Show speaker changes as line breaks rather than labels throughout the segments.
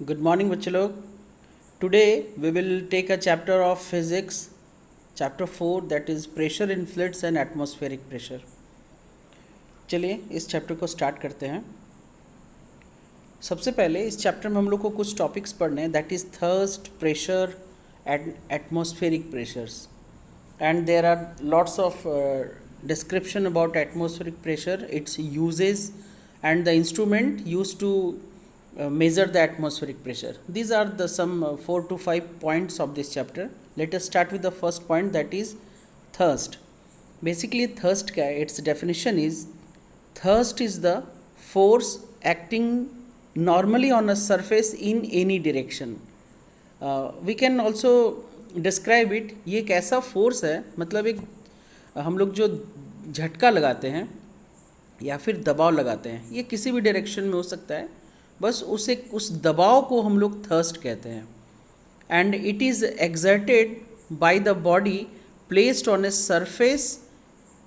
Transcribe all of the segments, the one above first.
Good morning बच्चे लोग। Today we will take a chapter of physics, chapter 4, that is pressure in fluids and atmospheric pressure. चलिए इस chapter को start करते हैं। सबसे पहले इस चैप्टर में हम लोग को कुछ टॉपिक्स पढ़ने हैं, that is thrust, pressure and atmospheric pressures, and there are lots of description about atmospheric pressure, its uses, and the instrument used to measure the atmospheric pressure. These are the some 4 to 5 points of this chapter. Let us start with the first point, that is thirst. Basically thirst क्या है? Its definition is thirst is the force acting normally on a surface in any direction. We can also describe it. ये एक ऐसा force है, मतलब एक हम लोग जो झटका लगाते हैं या फिर दबाव लगाते हैं, ये किसी भी डायरेक्शन में हो सकता है, बस उस दबाव को हम लोग थर्स्ट कहते हैं। And it is exerted by the body placed on a surface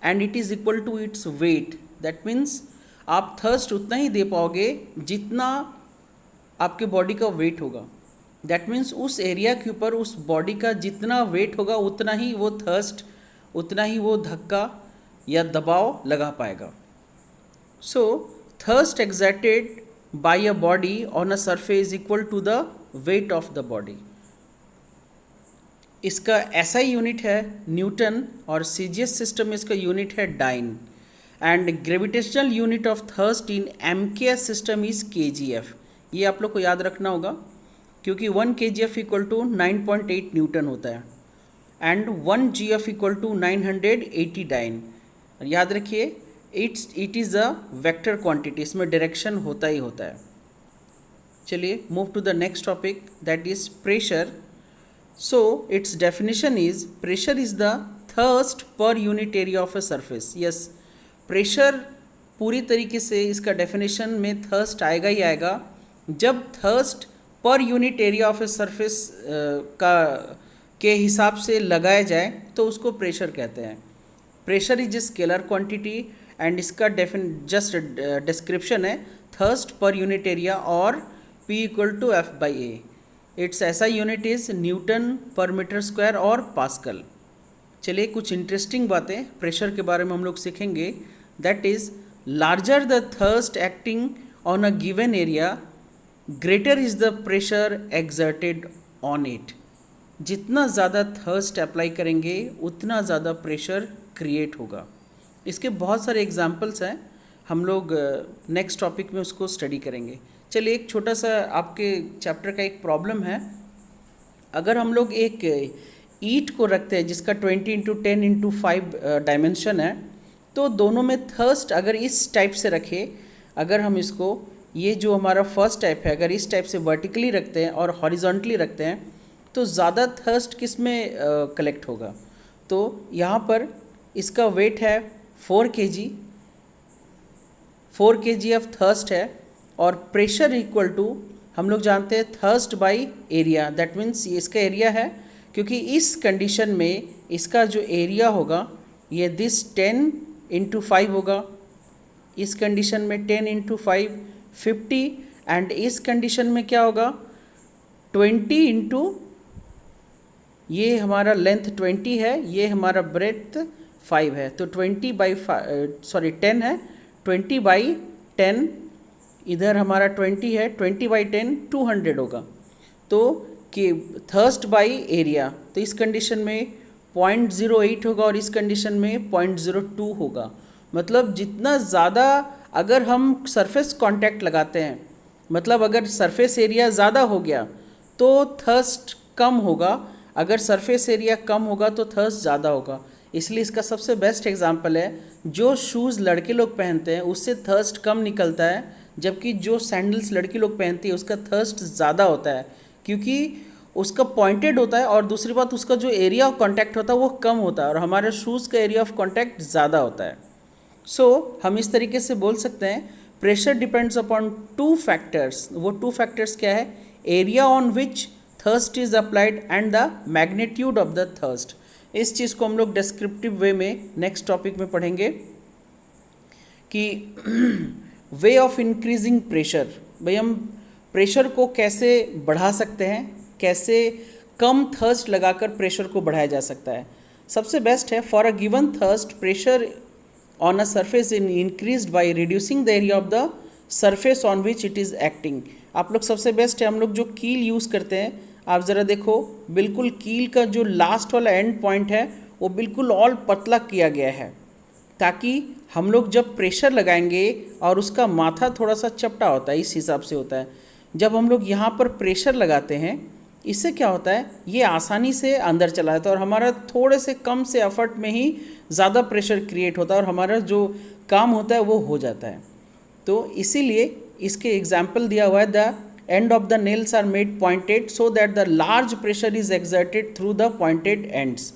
and it is equal to its weight. That means आप थर्स्ट उतना ही दे पाओगे जितना आपके बॉडी का वेट होगा। दैट मीन्स उस एरिया के ऊपर उस बॉडी का जितना वेट होगा उतना ही वो थर्स्ट, उतना ही वो धक्का या दबाव लगा पाएगा। So thrust exerted by a body on a surface equal to the weight of the body. इसका एसआई यूनिट है न्यूटन और सीजीएस सिस्टम में इसका यूनिट है dyne. And gravitational unit of thrust in MKS system is KGF. ये आप लोग को याद रखना होगा क्योंकि 1 kgf इक्वल टू 9.8 न्यूटन होता है and 1 gf equal to 980 dyne. याद रखिए it is a vector quantity, इसमें डायरेक्शन होता ही होता है। चलिए move to the next topic, that is pressure. So its definition is pressure is the thrust per unit area of a surface. Yes, pressure पूरी तरीके से इसका डेफिनेशन में थर्स्ट आएगा ही आएगा जब thrust per unit area of a surface के हिसाब से लगाया जाए तो उसको प्रेशर कहते हैं। Pressure is a scalar quantity and इसका जस्ट डिस्क्रिप्शन है थर्स्ट पर यूनिट एरिया और P equal to F by A. Its SI unit is newton per metre square और पास्कल। चलिए कुछ इंटरेस्टिंग बातें प्रेशर के बारे में हम लोग सीखेंगे, that is larger the thrust acting on a given area greater is the pressure exerted on it. जितना ज़्यादा थर्स्ट अप्लाई करेंगे उतना ज़्यादा प्रेशर क्रिएट होगा। इसके बहुत सारे एग्जांपल्स हैं, हम लोग नेक्स्ट टॉपिक में उसको स्टडी करेंगे। चलिए एक छोटा सा आपके चैप्टर का एक प्रॉब्लम है। अगर हम लोग एक ईट को रखते हैं जिसका 20x10x5 डायमेंशन है, तो दोनों में थर्स्ट अगर इस टाइप से रखे, अगर हम इसको ये जो हमारा फर्स्ट टाइप है अगर इस टाइप से वर्टिकली रखते हैं और हॉरिजॉन्टली रखते हैं तो ज़्यादा थर्स्ट किस में कलेक्ट होगा। तो यहाँ पर इसका वेट है 4 kg, 4 kgf थर्स्ट है और प्रेशर इक्वल टू हम लोग जानते हैं thrust by area. That means ये इसका एरिया है, क्योंकि इस कंडीशन में इसका जो एरिया होगा ये दिस 10x5 होगा, इस कंडीशन में 10x5 50 एंड इस कंडीशन में क्या होगा 20 इंटू, ये हमारा लेंथ 20 है, ये हमारा ब्रेथ 5 है, तो 10 है, 20/10 इधर हमारा 20 है, 20/10 200 होगा। तो कि थर्स्ट बाई एरिया, तो इस कंडीशन में 0.08 होगा और इस कंडीशन में 0.02 होगा। मतलब जितना ज़्यादा अगर हम सरफेस कांटेक्ट लगाते हैं, मतलब अगर सरफेस एरिया ज़्यादा हो गया तो थर्स्ट कम होगा, अगर सरफेस एरिया कम होगा तो थर्स्ट ज़्यादा होगा। इसलिए इसका सबसे बेस्ट एग्जांपल है जो शूज़ लड़के लोग पहनते हैं उससे थर्स्ट कम निकलता है, जबकि जो सैंडल्स लड़की लोग पहनती है उसका थर्स्ट ज़्यादा होता है, क्योंकि उसका पॉइंटेड होता है और दूसरी बात उसका जो एरिया ऑफ कॉन्टैक्ट होता है वो कम होता है और हमारे शूज़ का एरिया ऑफ कॉन्टैक्ट ज़्यादा होता है। सो हम इस तरीके से बोल सकते हैं प्रेशर डिपेंड्स अपॉन 2 फैक्टर्स। वो 2 फैक्टर्स क्या है, area on which thrust is applied and the magnitude of the thrust. इस चीज़ को हम लोग डिस्क्रिप्टिव वे में नेक्स्ट टॉपिक में पढ़ेंगे कि वे ऑफ इंक्रीजिंग प्रेशर। भाई हम प्रेशर को कैसे बढ़ा सकते हैं, कैसे कम थर्स्ट लगाकर प्रेशर को बढ़ाया जा सकता है। सबसे बेस्ट है, for a given thrust pressure on a surface in increased by reducing the area of the surface on which it is acting. आप लोग सबसे बेस्ट है, हम लोग जो कील यूज़ करते हैं, आप ज़रा देखो, बिल्कुल कील का जो लास्ट वाला एंड पॉइंट है वो बिल्कुल और पतला किया गया है, ताकि हम लोग जब प्रेशर लगाएंगे, और उसका माथा थोड़ा सा चपटा होता है, इस हिसाब से होता है। जब हम लोग यहाँ पर प्रेशर लगाते हैं, इससे क्या होता है, ये आसानी से अंदर चला जाता है और हमारा थोड़े से कम से एफर्ट में ही ज़्यादा प्रेशर क्रिएट होता है और हमारा जो काम होता है वो हो जाता है। तो इसीलिए इसके एग्जाम्पल दिया हुआ है, the end of the nails are made pointed so that the large pressure is exerted through the pointed ends.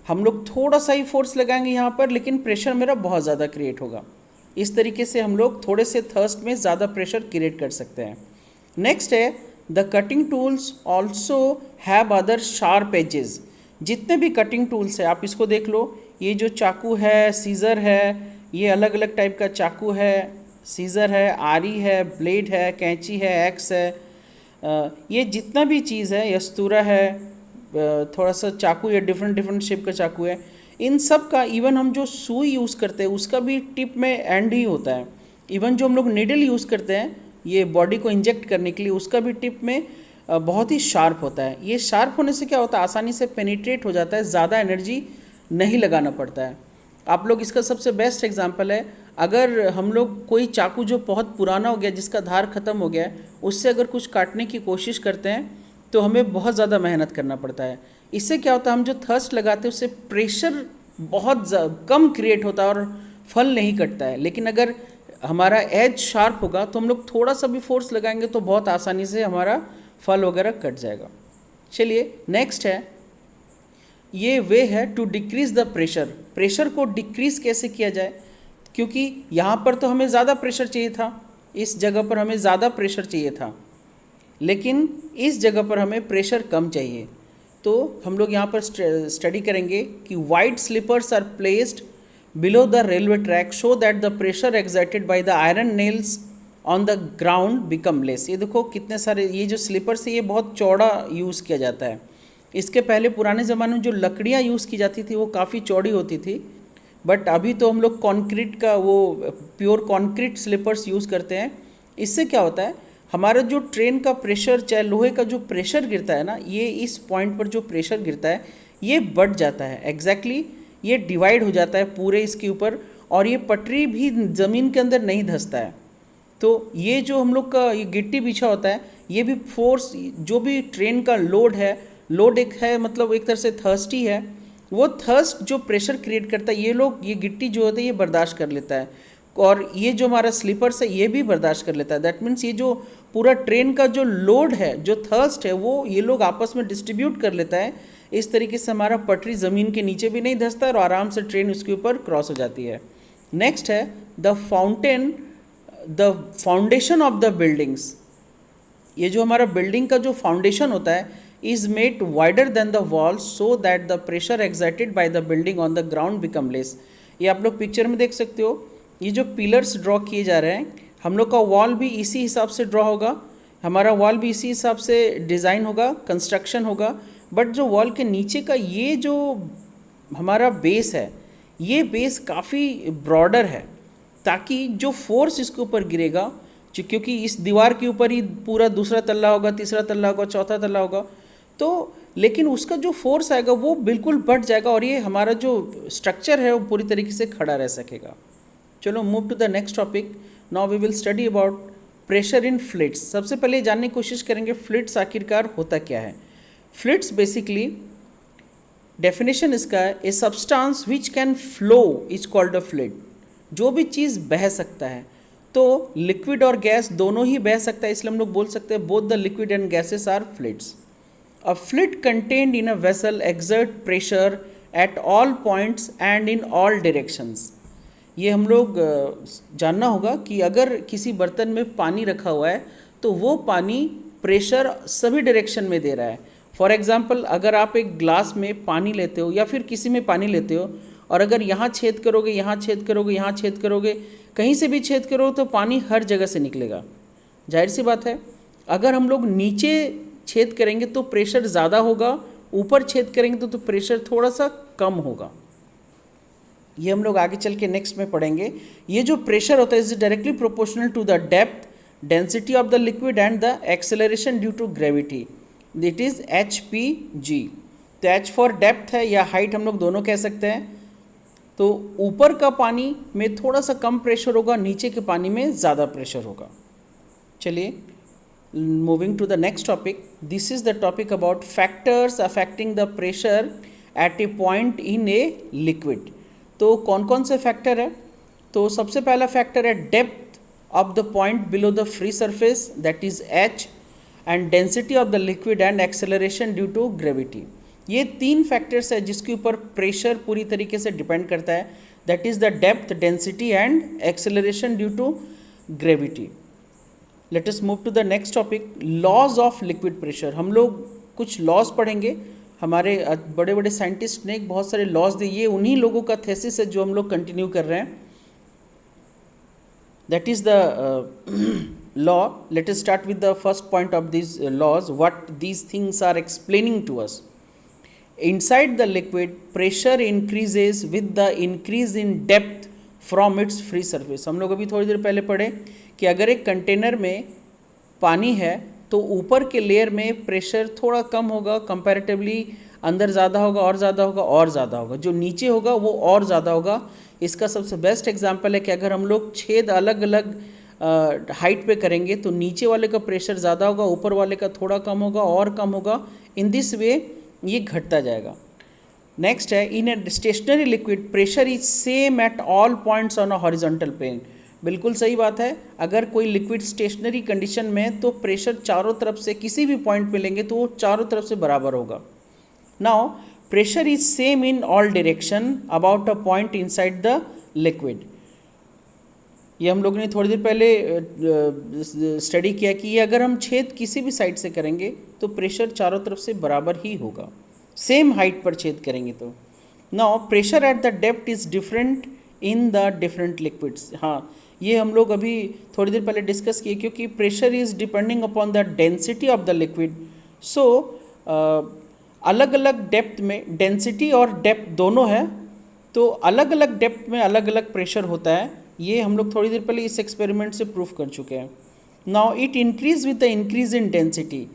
हम लोग थोड़ा सा ही फोर्स लगाएंगे यहाँ पर, लेकिन प्रेशर मेरा बहुत ज़्यादा क्रिएट होगा। इस तरीके से हम लोग थोड़े से थर्स्ट में ज़्यादा प्रेशर क्रिएट कर सकते हैं। नेक्स्ट है, the cutting tools also have other sharp edges. जितने भी कटिंग टूल्स है, आप इसको देख लो, ये जो चाकू है, सीज़र है, ये अलग अलग टाइप का चाकू है, सीज़र है, आरी है, ब्लेड है, कैंची है, एक्स है, ये जितना भी चीज़ है, यस्तूरा है, थोड़ा सा चाकू या डिफरेंट शेप का चाकू है, इन सब का, इवन हम जो सुई यूज़ करते हैं उसका भी टिप में एंड ही होता है। इवन जो हम लोग नीडल यूज़ करते हैं ये बॉडी को इंजेक्ट करने के लिए, उसका भी टिप में बहुत ही शार्प होता है। ये शार्प होने से क्या होता है, आसानी से पेनिट्रेट हो जाता है, ज़्यादा एनर्जी नहीं लगाना पड़ता है। आप लोग इसका सबसे बेस्ट एग्जांपल है, अगर हम लोग कोई चाकू जो बहुत पुराना हो गया, जिसका धार ख़त्म हो गया है, उससे अगर कुछ काटने की कोशिश करते हैं तो हमें बहुत ज़्यादा मेहनत करना पड़ता है। इससे क्या होता है, हम जो थर्स्ट लगाते हैं उससे प्रेशर बहुत कम क्रिएट होता है और फल नहीं कटता है। लेकिन अगर हमारा एज शार्प होगा तो हम लोग थोड़ा सा भी फोर्स लगाएंगे तो बहुत आसानी से हमारा फल वगैरह कट जाएगा। चलिए नेक्स्ट है, ये वे है to decrease the pressure. Pressure को डिक्रीज़ कैसे किया जाए, क्योंकि यहाँ पर तो हमें ज़्यादा प्रेशर चाहिए था, इस जगह पर हमें ज़्यादा प्रेशर चाहिए था, लेकिन इस जगह पर हमें प्रेशर कम चाहिए। तो हम लोग यहाँ पर स्टडी करेंगे कि wide sleepers are placed below the railway track so that the pressure exerted by the iron nails on the ground become less. ये देखो कितने सारे, ये जो स्लीपर्स है ये बहुत चौड़ा यूज़ किया जाता है। इसके पहले पुराने ज़माने में जो लकड़ियाँ यूज़ की जाती थी वो काफ़ी चौड़ी होती थी, बट अभी तो हम लोग कंक्रीट का, वो प्योर कंक्रीट स्लीपर्स यूज़ करते हैं। इससे क्या होता है, हमारा जो ट्रेन का प्रेशर, चाहे लोहे का जो प्रेशर गिरता है ना, ये इस पॉइंट पर जो प्रेशर गिरता है ये बढ़ जाता है, एग्जैक्टली ये डिवाइड हो जाता है पूरे इसके ऊपर, और ये पटरी भी ज़मीन के अंदर नहीं धंसता है। तो ये जो हम लोग का ये गिट्टी बिछा होता है, ये भी फोर्स, जो भी ट्रेन का लोड है, लोड एक है, मतलब एक तरह से थर्स्टी है, वो थर्स्ट जो प्रेशर क्रिएट करता है, ये गिट्टी जो होता है ये बर्दाश्त कर लेता है, और ये जो हमारा स्लीपर्स है ये भी बर्दाश्त कर लेता है। दैट मीन्स ये जो पूरा ट्रेन का जो लोड है, जो थर्स्ट है, वो ये लोग आपस में डिस्ट्रीब्यूट कर लेता है। इस तरीके से हमारा पटरी ज़मीन के नीचे भी नहीं धंसता और आराम से ट्रेन उसके ऊपर क्रॉस हो जाती है। नेक्स्ट है the foundation of the buildings. ये जो हमारा बिल्डिंग का जो फाउंडेशन होता है is made wider than the wall so that the pressure exerted by the building on the ground become less. ये आप लोग पिक्चर में देख सकते हो, ये जो पिलर्स ड्रॉ किए जा रहे हैं, हम लोग का वॉल भी इसी हिसाब से ड्रॉ होगा, हमारा वॉल भी इसी हिसाब से डिज़ाइन होगा, कंस्ट्रक्शन होगा। बट जो वॉल के नीचे का ये जो हमारा बेस है, ये बेस काफ़ी ब्रॉडर है, ताकि जो फोर्स इसके ऊपर गिरेगा, क्योंकि इस दीवार के ऊपर ही पूरा दूसरा तल्ला होगा, तीसरा तल्ला होगा, चौथा तल्ला होगा, तो लेकिन उसका जो फोर्स आएगा वो बिल्कुल बढ़ जाएगा और ये हमारा जो स्ट्रक्चर है वो पूरी तरीके से खड़ा रह सकेगा। चलो move to the next topic. Now we will study about pressure in fluids. सबसे पहले जानने की कोशिश करेंगे फ्लिट्स आखिरकार होता क्या है। फ्लिट्स बेसिकली डेफिनेशन इसका है, a substance which can flow is called a fleet. जो भी चीज़ बह सकता है, तो लिक्विड और गैस दोनों ही बह सकता है, इसलिए हम लोग बोल सकते हैं both the liquid and gases are fluids. A fluid contained in a vessel exert pressure at all points and in all directions. ये हम लोग जानना होगा कि अगर किसी बर्तन में पानी रखा हुआ है तो वो पानी प्रेशर सभी डायरेक्शन में दे रहा है। फॉर एग्जांपल, अगर आप एक ग्लास में पानी लेते हो या फिर किसी में पानी लेते हो, और अगर यहाँ छेद करोगे, यहाँ छेद करोगे, यहाँ छेद करोगे, कहीं से भी छेद करो तो पानी हर जगह से निकलेगा, जाहिर सी बात है। अगर हम लोग नीचे छेद करेंगे तो प्रेशर ज़्यादा होगा, ऊपर छेद करेंगे तो प्रेशर थोड़ा सा कम होगा। ये हम लोग आगे चल के नेक्स्ट में पढ़ेंगे। ये जो प्रेशर होता है is directly proportional to the depth, density of the liquid and the acceleration due to gravity, that is HPG। तो H फॉर डेप्थ है या हाइट हम लोग दोनों कह सकते हैं। तो ऊपर का पानी में थोड़ा सा कम प्रेशर होगा, नीचे के पानी में ज़्यादा प्रेशर होगा। चलिए moving to the next topic, this is the topic about factors affecting the pressure at a point in a liquid. तो कौन कौन से फैक्टर है? तो सबसे पहला फैक्टर है depth of the point below the free surface, that is H, and density of the liquid and acceleration due to gravity. ये तीन फैक्टर्स है जिसके ऊपर प्रेशर पूरी तरीके से डिपेंड करता है, that is the depth, density and acceleration due to gravity. Let us move to the next topic, laws of liquid pressure. हम लोग कुछ लॉज पढ़ेंगे। हमारे बड़े बड़े साइंटिस्ट ने बहुत सारे लॉज दिए, ये उन्हीं लोगों का थेसिस है जो हम लोग कंटिन्यू कर रहे हैं। That is the law. Let us start with the first point of these laws, what these things are explaining to us. Inside the liquid, pressure increases with the increase in depth from its free surface. हम लोग अभी थोड़ी देर पहले पढ़े कि अगर एक कंटेनर में पानी है तो ऊपर के लेयर में प्रेशर थोड़ा कम होगा कंपैरेटिवली, अंदर ज़्यादा होगा और ज़्यादा होगा और ज़्यादा होगा, जो नीचे होगा वो और ज़्यादा होगा। इसका सबसे बेस्ट एग्जांपल है कि अगर हम लोग छेद अलग अलग हाइट पे करेंगे तो नीचे वाले का प्रेशर ज़्यादा होगा, ऊपर वाले का थोड़ा कम होगा और कम होगा। इन दिस वे ये घटता जाएगा। नेक्स्ट है, in a stationary liquid pressure is same at all points on a horizontal plane. बिल्कुल सही बात है। अगर कोई लिक्विड स्टेशनरी कंडीशन में तो प्रेशर चारों तरफ से किसी भी पॉइंट पे लेंगे तो वो चारों तरफ से बराबर होगा। Now pressure is same in all direction about a point inside the liquid. ये हम लोग ने थोड़ी देर पहले स्टडी किया कि ये अगर हम छेद किसी भी साइड से करेंगे तो प्रेशर चारों तरफ से बराबर ही होगा, सेम हाइट पर छेद करेंगे तो। Now pressure at the depth is different in the different liquids. हाँ, ये हम लोग अभी थोड़ी देर पहले डिस्कस किए, क्योंकि pressure is depending upon the density of the liquid. So अलग अलग डेप्थ में डेंसिटी और डेप्थ दोनों है, तो अलग अलग डेप्थ में अलग अलग प्रेशर होता है। ये हम लोग थोड़ी देर पहले इस एक्सपेरिमेंट से प्रूफ कर चुके हैं। Now it increase with the increase in density.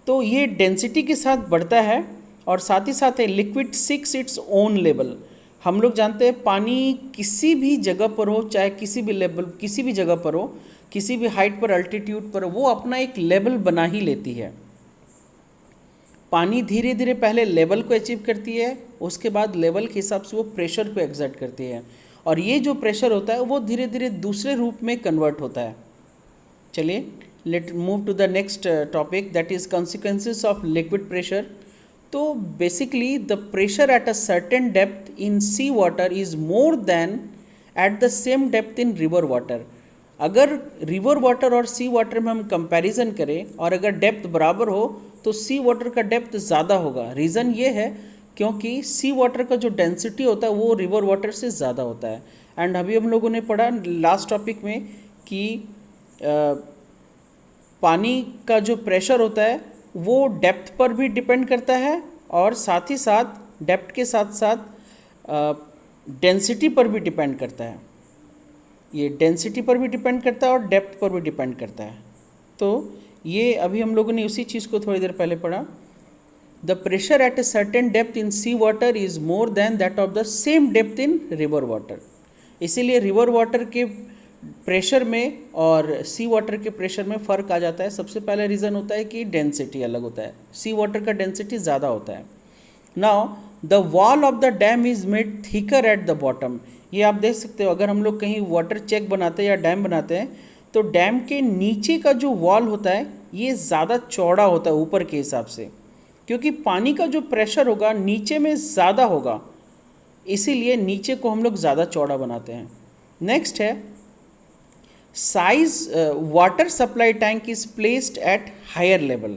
तो ये डेंसिटी के साथ बढ़ता है और साथ ही साथ liquid seeks its own level. हम लोग जानते हैं पानी किसी भी जगह पर हो, चाहे किसी भी लेवल, किसी भी जगह पर हो, किसी भी हाइट पर, अल्टीट्यूड पर, वो अपना एक लेवल बना ही लेती है। पानी धीरे धीरे पहले लेवल को अचीव करती है, उसके बाद लेवल के हिसाब से वो प्रेशर को एक्सर्ट करती है, और ये जो प्रेशर होता है वो धीरे धीरे दूसरे रूप में कन्वर्ट होता है। चलिए let move to the next topic, that is consequences of liquid pressure. तो basically the pressure at a certain depth in sea water is more than at the same depth in river water. अगर river water और sea water में हम comparison करें और अगर depth बराबर हो तो सी वाटर का डेप्थ ज़्यादा होगा। रीज़न ये है क्योंकि सी वाटर का जो डेंसिटी होता है वो रिवर वाटर से ज़्यादा होता है। एंड अभी हम लोगों ने पढ़ा लास्ट टॉपिक में कि पानी का जो प्रेशर होता है वो डेप्थ पर भी डिपेंड करता है और साथ ही साथ डेप्थ के साथ साथ डेंसिटी पर भी डिपेंड करता है। ये डेंसिटी पर भी डिपेंड करता है और डेप्थ पर भी डिपेंड करता है। तो ये अभी हम लोगों ने उसी चीज़ को थोड़ी देर पहले पढ़ा। The pressure at a certain depth in sea water is more than that of the same depth in river water. इसीलिए रिवर वाटर के प्रेशर में और सी वाटर के प्रेशर में फ़र्क आ जाता है। सबसे पहला रीज़न होता है कि डेंसिटी अलग होता है, सी वाटर का डेंसिटी ज़्यादा होता है। Now the wall of the dam is made thicker at the bottom. ये आप देख सकते हो, अगर हम लोग कहीं वाटर चेक बनाते हैं या डैम बनाते हैं तो डैम के नीचे का जो वॉल होता है ये ज़्यादा चौड़ा होता है ऊपर के हिसाब से, क्योंकि पानी का जो प्रेशर होगा नीचे में ज़्यादा होगा, इसीलिए नीचे को हम लोग ज़्यादा चौड़ा बनाते हैं। नेक्स्ट है size water supply tank is placed at higher level.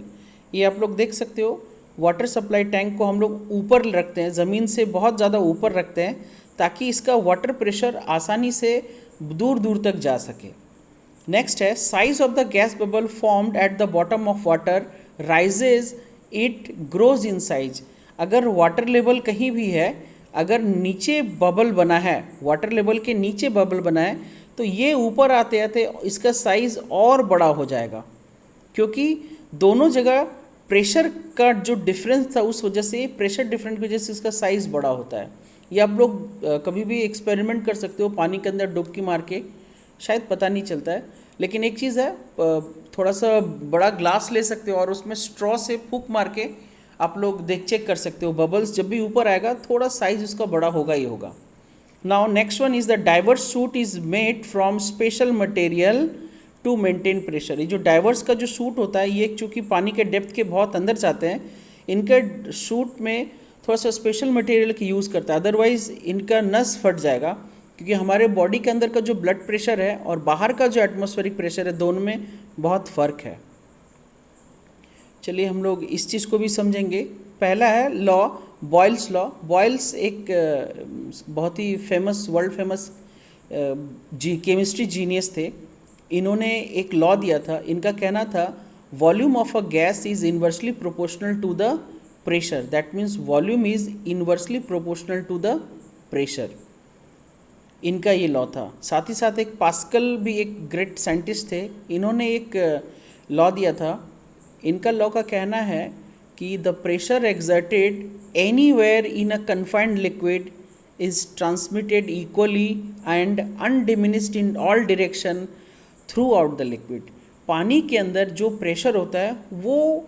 ये आप लोग देख सकते हो, वाटर सप्लाई टैंक को हम लोग ऊपर रखते हैं, ज़मीन से बहुत ज़्यादा ऊपर रखते हैं ताकि इसका वाटर प्रेशर आसानी से दूर दूर तक जा सके। नेक्स्ट है size of the gas bubble formed at the bottom of water rises it grows in size. अगर वाटर लेवल कहीं भी है, अगर नीचे बबल बना है, वाटर लेवल के नीचे बबल बना है, तो ये ऊपर आते आते इसका साइज़ और बड़ा हो जाएगा, क्योंकि दोनों जगह प्रेशर का जो डिफरेंस था उस वजह से, प्रेशर डिफरेंस की वजह से इसका साइज़ बड़ा होता है। ये आप लोग कभी भी एक्सपेरिमेंट कर सकते हो पानी के अंदर डुबकी मार के, शायद पता नहीं चलता है, लेकिन एक चीज़ है, थोड़ा सा बड़ा ग्लास ले सकते हो और उसमें स्ट्रॉ से फूंक मार के आप लोग चेक कर सकते हो, बबल्स जब भी ऊपर आएगा थोड़ा साइज उसका बड़ा होगा ही होगा। Now next one is the divers suit is made from special material to maintain pressure. ये जो डाइवर्स का जो सूट होता है, ये चूँकि पानी के डेप्थ के बहुत अंदर जाते हैं, इनके सूट में थोड़ा सा स्पेशल मटेरियल की यूज़ करता है, अदरवाइज़ इनका नस फट जाएगा, क्योंकि हमारे बॉडी के अंदर का जो ब्लड प्रेशर है और बाहर का जो एटमॉस्फेरिक प्रेशर है, दोनों में बहुत फ़र्क है। चलिए हम लोग इस चीज़ को भी समझेंगे। पहला है लॉ, बॉयल्स लॉ। बॉयल्स एक बहुत ही famous, world famous chemistry genius थे। इन्होंने एक लॉ दिया था, इनका कहना था volume of a gas is inversely proportional to the pressure, that means volume is inversely proportional to the pressure. इनका ये लॉ था। साथ ही साथ एक पास्कल भी एक ग्रेट साइंटिस्ट थे, इन्होंने एक लॉ दिया था। इनका लॉ का कहना है कि the pressure exerted anywhere in a confined liquid is transmitted equally and undiminished in all direction through out the liquid. पानी के अंदर जो प्रेशर होता है वो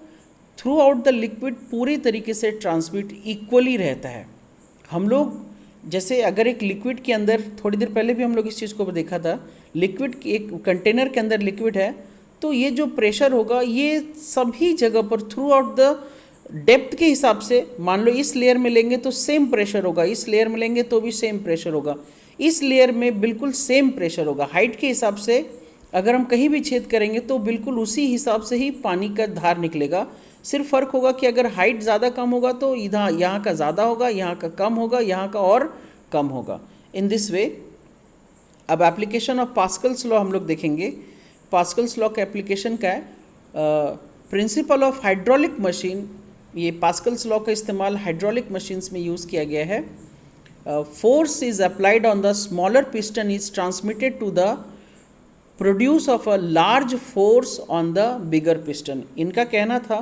थ्रू आउट द लिक्विड पूरी तरीके से ट्रांसमिट इक्वली रहता है। हम लोग जैसे अगर एक लिक्विड के अंदर, थोड़ी देर पहले भी हम लोग इस चीज़ को देखा था, लिक्विड एक कंटेनर के अंदर लिक्विड है, तो ये जो प्रेशर होगा ये सभी जगह पर थ्रू आउट द डेप्थ के हिसाब से, मान लो इस लेयर में लेंगे तो सेम प्रेशर होगा, इस लेयर में लेंगे तो भी सेम प्रेशर होगा, इस लेयर में बिल्कुल सेम प्रेशर होगा। हाइट के हिसाब से अगर हम कहीं भी छेद करेंगे तो बिल्कुल उसी हिसाब से ही पानी का धार निकलेगा। सिर्फ फ़र्क होगा कि अगर हाइट ज़्यादा कम होगा तो इधर यहाँ का ज़्यादा होगा, यहाँ का कम होगा, यहाँ का और कम होगा। इन दिस वे अब एप्लीकेशन ऑफ पास्कल्स लॉ हम लोग देखेंगे। पास्कल्स लॉ का एप्लीकेशन क्या है? प्रिंसिपल ऑफ हाइड्रोलिक मशीन, ये पास्कल्स लॉ का इस्तेमाल हाइड्रोलिक मशीन्स में यूज़ किया गया है। Force is applied on the smaller piston is transmitted to the produce of a large force on the bigger piston. इनका कहना था,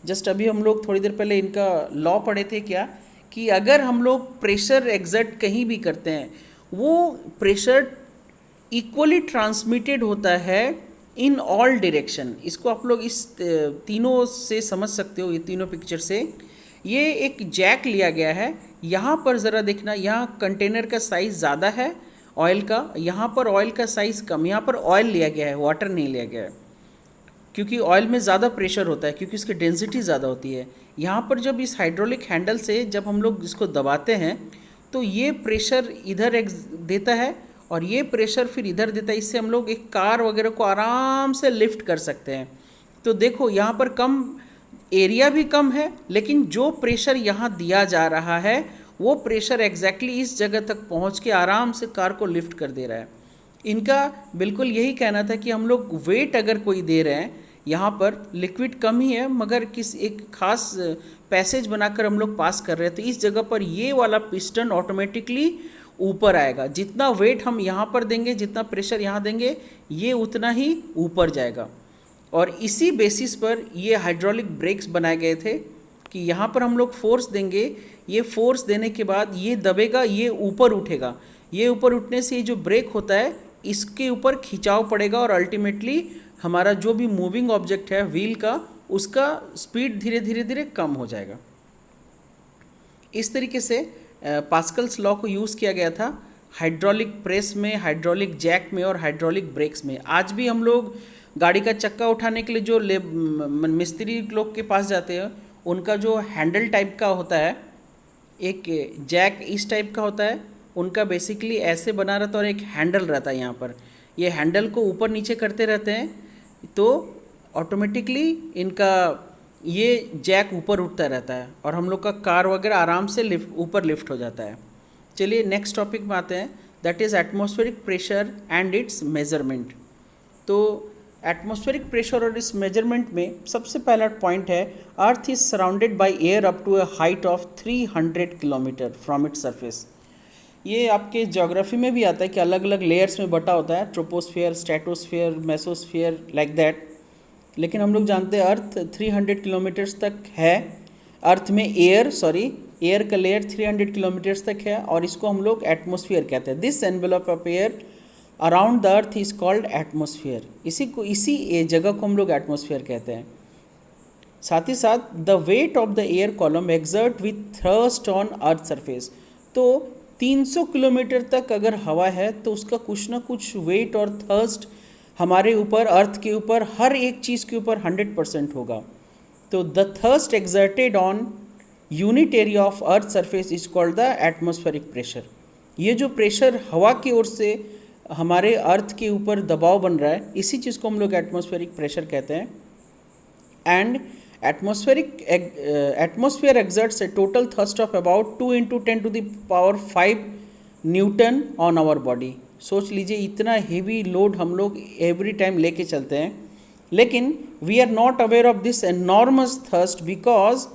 जस्ट अभी हम लोग थोड़ी देर पहले इनका लॉ पढ़े थे क्या, कि अगर हम लोग प्रेशर एग्जर्ट कहीं भी करते हैं वो प्रेशर इक्वली ट्रांसमिटेड होता है इन ऑल डायरेक्शन। इसको आप लोग इस तीनों से समझ सकते हो, ये तीनों पिक्चर से। ये एक जैक लिया गया है, यहाँ पर ज़रा देखना, यहाँ कंटेनर का साइज़ ज़्यादा है ऑयल का, यहाँ पर ऑयल का साइज़ कम। यहाँ पर ऑयल लिया गया है, वाटर नहीं लिया गया है, क्योंकि ऑयल में ज़्यादा प्रेशर होता है, क्योंकि इसकी डेंसिटी ज़्यादा होती है। यहाँ पर जब इस हाइड्रोलिक हैंडल से जब हम लोग इसको दबाते हैं तो ये प्रेशर इधर एक देता है और ये प्रेशर फिर इधर देता है। इससे हम लोग एक कार वगैरह को आराम से लिफ्ट कर सकते हैं। तो देखो यहाँ पर कम एरिया भी कम है, लेकिन जो प्रेशर यहाँ दिया जा रहा है वो प्रेशर एग्जैक्टली इस जगह तक पहुँच के आराम से कार को लिफ्ट कर दे रहा है। इनका बिल्कुल यही कहना था कि हम लोग वेट अगर कोई दे रहे हैं, यहाँ पर लिक्विड कम ही है मगर किस एक खास पैसेज बनाकर हम लोग पास कर रहे हैं, तो इस जगह पर ये वाला पिस्टन ऑटोमेटिकली ऊपर आएगा। जितना वेट हम यहाँ पर देंगे, जितना प्रेशर यहाँ देंगे, ये उतना ही ऊपर जाएगा। और इसी बेसिस पर ये हाइड्रोलिक ब्रेक्स बनाए गए थे कि यहाँ पर हम लोग फोर्स देंगे, ये फोर्स देने के बाद ये दबेगा, ये ऊपर उठेगा। ये ऊपर उठने से ये जो ब्रेक होता है इसके ऊपर खिंचाव पड़ेगा और अल्टीमेटली हमारा जो भी मूविंग ऑब्जेक्ट है व्हील का, उसका स्पीड धीरे धीरे धीरे कम हो जाएगा। इस तरीके से पास्कल्स लॉ को यूज़ किया गया था हाइड्रोलिक प्रेस में, हाइड्रोलिक जैक में और हाइड्रोलिक ब्रेक्स में। आज भी हम लोग गाड़ी का चक्का उठाने के लिए जो मिस्त्री लोग के पास जाते हैं, उनका जो हैंडल टाइप का होता है, एक जैक इस टाइप का होता है, उनका बेसिकली ऐसे बना रहता है और एक हैंडल रहता है यहाँ पर। ये हैंडल को ऊपर नीचे करते रहते हैं तो ऑटोमेटिकली इनका ये जैक ऊपर उठता रहता है और हम लोग का कार वगैरह आराम से ऊपर लिफ्ट हो जाता है। चलिए नेक्स्ट टॉपिक में आते हैं, that is atmospheric pressure and its measurement. तो एटमॉस्फेरिक प्रेशर और इस मेजरमेंट में सबसे पहला पॉइंट है, earth is surrounded by air up to a height of 300 kilometre from its surface. ये आपके ज्योग्राफी में भी आता है कि अलग अलग लेयर्स में बटा होता है, troposphere, stratosphere, mesosphere, like that. लेकिन हम लोग जानते हैं अर्थ 300 किलोमीटर्स तक है। अर्थ में एयर का लेयर 300 किलोमीटर्स तक है और इसको हम लोग एटमॉस्फेयर कहते हैं। This envelope of air around the earth is called atmosphere. इसी जगह को हम लोग एटमॉस्फेयर कहते हैं। साथ ही साथ the weight of the air column exert with thrust on earth surface. तो 300 किलोमीटर तक अगर हवा है तो उसका कुछ ना कुछ वेट और थर्स्ट हमारे ऊपर, अर्थ के ऊपर, हर एक चीज़ के ऊपर 100% होगा। तो the thrust exerted on unit area of earth surface is called the atmospheric pressure. ये जो प्रेशर हवा की ओर से हमारे अर्थ के ऊपर दबाव बन रहा है, इसी चीज़ को हम लोग एटमॉस्फेरिक प्रेशर कहते हैं। And atmosphere exerts a total thrust of about 2 × 10⁵ newton on our body. सोच लीजिए इतना हेवी लोड हम लोग एवरी टाइम लेके चलते हैं, लेकिन we are not aware of this enormous thrust because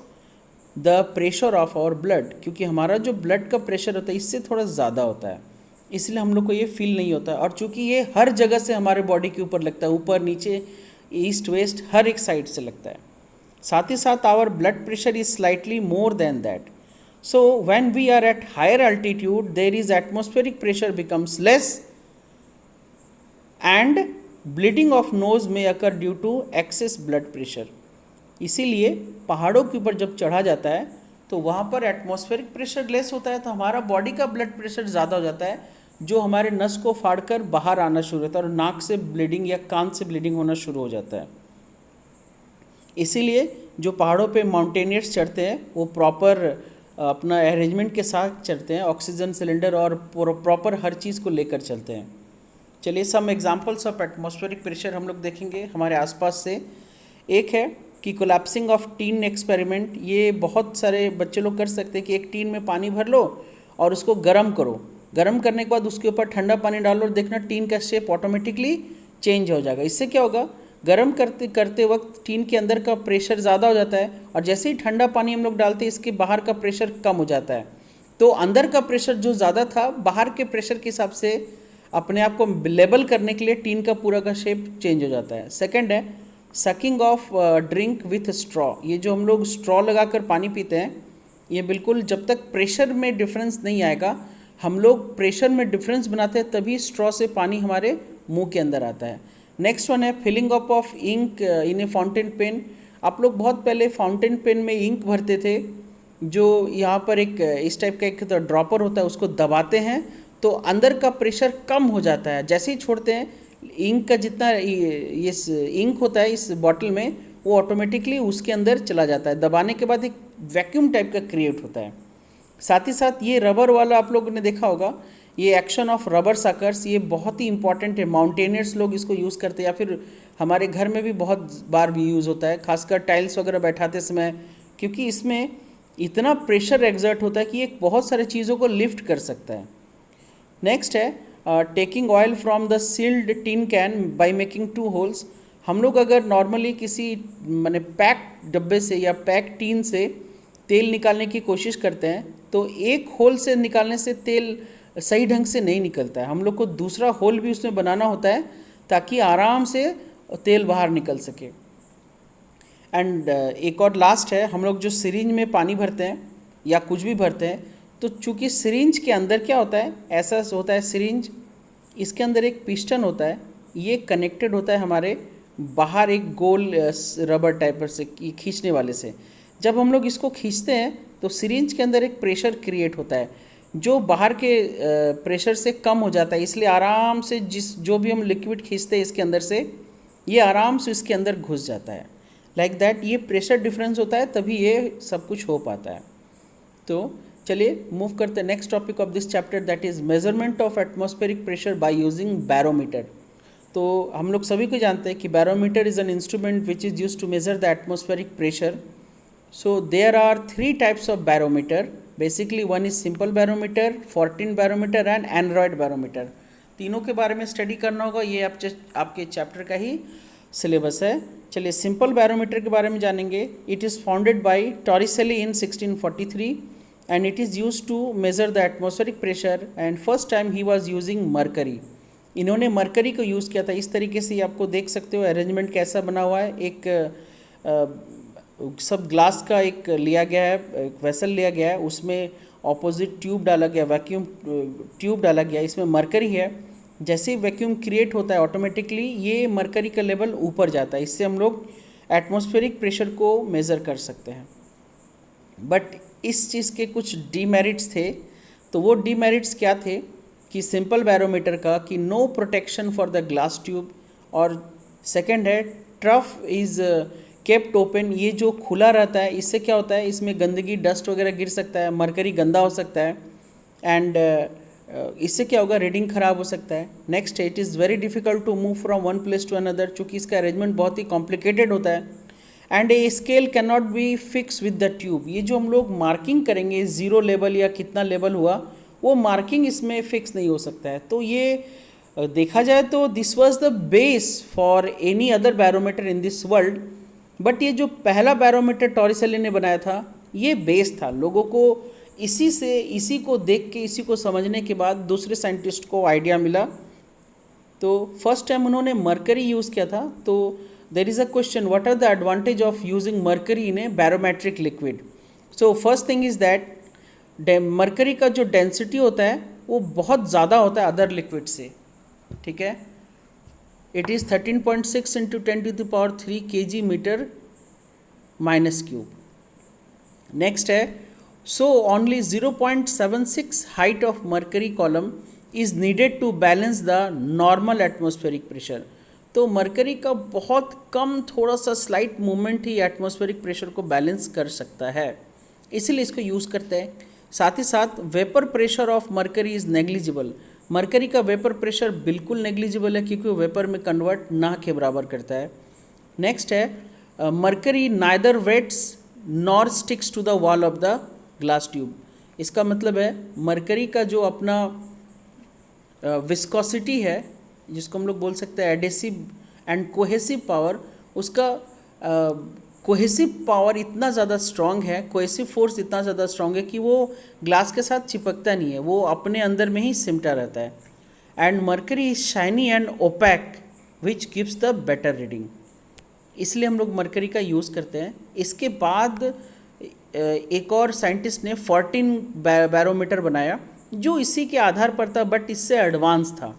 the pressure of our blood, क्योंकि हमारा जो ब्लड का प्रेशर होता है इससे थोड़ा ज़्यादा होता है, इसलिए हम लोग को ये फील नहीं होता है। और चूँकि ये हर जगह से हमारे बॉडी के ऊपर लगता है, ऊपर नीचे ईस्ट वेस्ट हर एक साइड से लगता है। साथ ही साथ our blood pressure is slightly more than that. So when we are at higher altitude, there is atmospheric pressure becomes less and bleeding of nose may occur due to excess blood pressure। इसीलिए पहाड़ों के ऊपर जब चढ़ा जाता है तो वहाँ पर एटमॉस्फेरिक प्रेशर लेस होता है, तो हमारा बॉडी का ब्लड प्रेशर ज़्यादा हो जाता है, जो हमारे नस को फाड़कर बाहर आना शुरू होता है और नाक से ब्लीडिंग या कान से ब्लीडिंग होना शुरू हो जाता है। इसीलिए जो पहाड़ों पे माउंटेनियर्स चढ़ते हैं वो प्रॉपर अपना अरेंजमेंट के साथ चलते हैं, ऑक्सीजन सिलेंडर और प्रॉपर हर चीज़ को लेकर चलते हैं। चलिए some examples of atmospheric pressure हम लोग देखेंगे हमारे आसपास से। एक है कि कोलैप्सिंग ऑफ टीन एक्सपेरिमेंट। ये बहुत सारे बच्चे लोग कर सकते हैं कि एक टीन में पानी भर लो और उसको गर्म करो, गर्म करने के बाद उसके ऊपर ठंडा पानी डालो और देखना टीन का शेप ऑटोमेटिकली चेंज हो जाएगा। इससे क्या होगा, गर्म करते करते वक्त टीन के अंदर का प्रेशर ज़्यादा हो जाता है और जैसे ही ठंडा पानी हम लोग डालते हैं इसके बाहर का प्रेशर कम हो जाता है। तो अंदर का प्रेशर जो ज़्यादा था बाहर के प्रेशर के हिसाब से अपने आप को लेबल करने के लिए टीन का पूरा का शेप चेंज हो जाता है। सेकंड है sucking of drink with straw. ये जो हम लोग स्ट्रॉ लगाकर पानी पीते हैं, ये बिल्कुल जब तक प्रेशर में डिफरेंस नहीं आएगा, हम लोग प्रेशर में डिफरेंस बनाते हैं तभी स्ट्रॉ से पानी हमारे मुंह के अंदर आता है। नेक्स्ट वन है filling up of ink in a fountain pen. आप लोग बहुत पहले फाउंटेन पेन में इंक भरते थे, जो यहाँ पर एक इस टाइप का एक ड्रॉपर होता है, उसको दबाते हैं तो अंदर का प्रेशर कम हो जाता है। जैसे ही छोड़ते हैं इंक का जितना ये इंक होता है इस बॉटल में, वो ऑटोमेटिकली उसके अंदर चला जाता है। दबाने के बाद एक वैक्यूम टाइप का क्रिएट होता है। साथ ही साथ ये रबर वाला आप लोगों ने देखा होगा, ये एक्शन ऑफ रबर सकर्स, ये बहुत ही इंपॉर्टेंट है। माउंटेनियर्स लोग इसको यूज़ करते हैं या फिर हमारे घर में भी बहुत बार भी यूज़ होता है, खासकर टाइल्स वगैरह बैठाते समय, क्योंकि इसमें इतना प्रेशर एग्जर्ट होता है कि ये बहुत सारे चीज़ों को लिफ्ट कर सकता है। नेक्स्ट है taking oil from the sealed tin can by making 2 holes. हम लोग अगर नॉर्मली किसी माने पैक डब्बे से या पैक टीन से तेल निकालने की कोशिश करते हैं तो एक होल से निकालने से तेल सही ढंग से नहीं निकलता है। हम लोग को दूसरा होल भी उसमें बनाना होता है ताकि आराम से तेल बाहर निकल सके। एंड एक और लास्ट है, हम लोग जो सिरिंज में पानी भरते हैं या कुछ भी भरते हैं, तो चूँकि सिरिंज के अंदर क्या होता है, ऐसा होता है सिरिंज, इसके अंदर एक पिस्टन होता है, ये कनेक्टेड होता है हमारे बाहर एक गोल रबर टाइप से खींचने वाले से। जब हम लोग इसको खींचते हैं तो सिरिंज के अंदर एक प्रेशर क्रिएट होता है जो बाहर के प्रेशर से कम हो जाता है, इसलिए आराम से जो भी हम लिक्विड खींचते हैं इसके अंदर से, ये आराम से इसके अंदर घुस जाता है। लाइक दैट ये प्रेशर डिफरेंस होता है, तभी ये सब कुछ हो पाता है। तो चलिए मूव करते हैं next topic of this chapter, that is measurement of atmospheric pressure by using barometer. तो हम लोग सभी को जानते हैं कि barometer is an instrument which is used to measure the atmospheric pressure. So there are 3 types of barometer. Basically one is simple barometer, 14 barometer and aneroid barometer. तीनों के बारे में स्टडी करना होगा, ये आपके चैप्टर का ही सिलेबस है। चलिए सिंपल बैरोमीटर के बारे में जानेंगे। It is founded by Torricelli in 1643 and it is used to measure the atmospheric pressure and first time he was using mercury. इन्होंने मरकरी को यूज़ किया था। इस तरीके से आपको देख सकते हो अरेंजमेंट कैसा बना हुआ है। सब ग्लास का एक लिया गया है, एक वेसल लिया गया है, उसमें ऑपोजिट ट्यूब डाला गया, वैक्यूम ट्यूब डाला गया, इसमें मरकरी है। जैसे ही वैक्यूम क्रिएट होता है ऑटोमेटिकली ये मरकरी का लेवल ऊपर जाता है। इससे हम लोग एटमॉस्फेरिक प्रेशर को मेज़र कर सकते हैं। बट इस चीज़ के कुछ डीमेरिट्स थे। तो वो डीमेरिट्स क्या थे कि सिंपल बैरोमीटर का कि no protection for the glass tube, और सेकंड है ट्रफ इज़ केप्ट ओपन। ये जो खुला रहता है इससे क्या होता है, इसमें गंदगी डस्ट वगैरह गिर सकता है, मरकरी गंदा हो सकता है एंड इससे क्या होगा, रीडिंग ख़राब हो सकता है। नेक्स्ट है it is very difficult to move from one place to another, चूँकि इसका अरेंजमेंट बहुत ही कॉम्प्लिकेटेड होता है। And a scale can not be fix with the tube. ये जो हम लोग मार्किंग करेंगे 0 लेवल या कितना लेवल हुआ, वो मार्किंग इसमें फिक्स नहीं हो सकता है। तो ये देखा जाए तो this was the base for any other barometer in this world. But ये जो पहला बैरोमीटर टॉरिसेली ने बनाया था ये बेस था। लोगों को इसी को देख के, इसी को समझने के बाद दूसरे साइंटिस्ट को आइडिया मिला। तो फर्स्ट टाइम उन्होंने मरकरी यूज़ किया था। तो there is a question, what are the advantage of using mercury in a barometric liquid. So first thing is that mercury का जो डेंसिटी होता है वो बहुत ज़्यादा होता है अदर लिक्विड से, ठीक है। It is 13.6 into 10⁻³ kg metre minus cube. Next है so only 0.76 height of mercury column is needed to balance the normal atmospheric pressure. तो मरकरी का बहुत कम, थोड़ा सा स्लाइट मूवमेंट ही एटमॉस्फेरिक प्रेशर को बैलेंस कर सकता है, इसीलिए इसको यूज़ करते हैं। साथ ही साथ vapour pressure of mercury is negligible. Mercury का वेपर प्रेशर बिल्कुल नेग्लिजिबल है क्योंकि वो वेपर में कन्वर्ट ना के बराबर करता है। नेक्स्ट है mercury neither wets nor sticks to the wall of the glass tube. इसका मतलब है मरकरी का जो अपना विस्कोसिटी है, जिसको हम लोग बोल सकते हैं एडेसिव एंड कोहेसिव पावर, उसका कोहेसिव पावर इतना ज़्यादा स्ट्रॉन्ग है, कोहेसिव फोर्स इतना ज़्यादा स्ट्रॉन्ग है कि वो ग्लास के साथ चिपकता नहीं है, वो अपने अंदर में ही सिमटा रहता है। And mercury is shiny and opaque which gives the better reading, इसलिए हम लोग मरकरी का यूज़ करते हैं। इसके बाद एक और साइंटिस्ट ने 14 बैरोमीटर बनाया जो इसी के आधार पर था, बट इससे एडवांस था।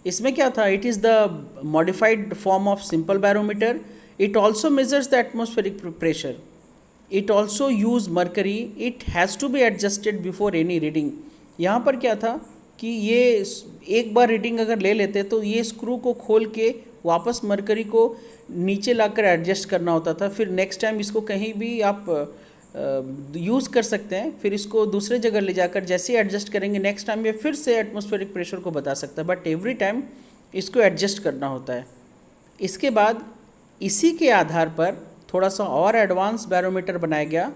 इसमें क्या था, it is the modified form of simple barometer. It also measures the atmospheric pressure. It also use mercury. It has to be adjusted before any reading. यहाँ पर क्या था कि ये एक बार रीडिंग अगर ले लेते तो ये स्क्रू को खोल के वापस मरकरी को नीचे लाकर एडजस्ट करना होता था। फिर नेक्स्ट टाइम इसको कहीं भी आप यूज़ कर सकते हैं, फिर इसको दूसरे जगह ले जाकर जैसे ही एडजस्ट करेंगे नेक्स्ट टाइम ये फिर से एटमॉस्फेरिक प्रेशर को बता सकता है, बट एवरी टाइम इसको एडजस्ट करना होता है। इसके बाद इसी के आधार पर थोड़ा सा और एडवांस बैरोमीटर बनाया गया,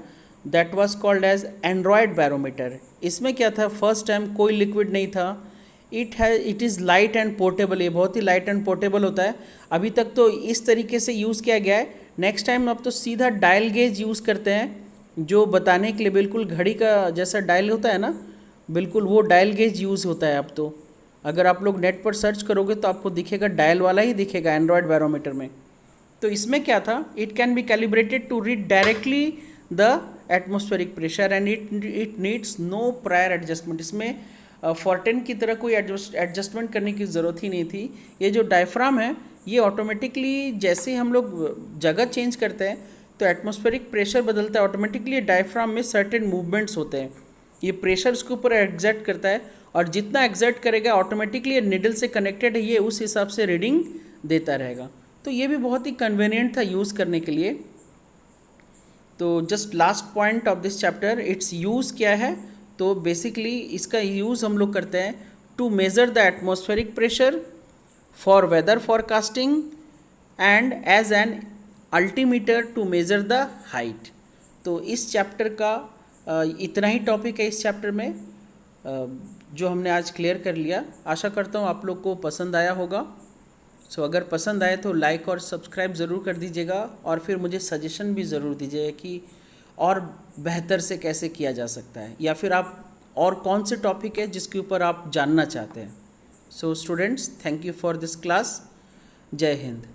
that was called as android barometer. इसमें क्या था, फर्स्ट टाइम कोई लिक्विड नहीं था, it is light and portable. ये बहुत ही लाइट एंड पोर्टेबल होता है। अभी तक तो इस तरीके से यूज़ किया गया है, नेक्स्ट टाइम अब तो सीधा डायल गेज यूज़ करते हैं, जो बताने के लिए बिल्कुल घड़ी का जैसा डायल होता है ना, बिल्कुल वो डायल गेज यूज़ होता है अब तो। अगर आप लोग नेट पर सर्च करोगे तो आपको दिखेगा, डायल वाला ही दिखेगा एंड्रॉयड बैरोमीटर में। तो इसमें क्या था, it can be calibrated to read directly the atmospheric pressure and it needs no prior adjustment. इसमें फॉर्टेन की तरह कोई एडजस्टमेंट करने की ज़रूरत ही नहीं थी। ये जो डायफ्राम है ये ऑटोमेटिकली जैसे हम लोग जगह चेंज करते हैं तो एटमॉस्फेरिक प्रेशर बदलता है, ऑटोमेटिकली डायफ्राम में सर्टेन मूवमेंट्स होते हैं। ये प्रेशर उसके ऊपर एग्जर्ट करता है और जितना एग्जर्ट करेगा ऑटोमेटिकली ये निडल से कनेक्टेड है, ये उस हिसाब से रीडिंग देता रहेगा। तो ये भी बहुत ही कन्वीनियंट था यूज़ करने के लिए। तो just last point of this chapter, it's use क्या है। तो बेसिकली इसका यूज़ हम लोग करते हैं to measure the atmospheric pressure for weather forecasting and as an altimeter to measure the height. तो इस चैप्टर का इतना ही टॉपिक है इस चैप्टर में। जो हमने आज क्लियर कर लिया। आशा करता हूँ आप लोग को पसंद आया होगा। सो अगर पसंद आए तो लाइक और सब्सक्राइब ज़रूर कर दीजिएगा, और फिर मुझे सजेशन भी ज़रूर दीजिएगा कि और बेहतर से कैसे किया जा सकता है, या फिर आप और कौन से टॉपिक है जिसके ऊपर आप जानना चाहते हैं। So students, thank you for this class. जय हिंद।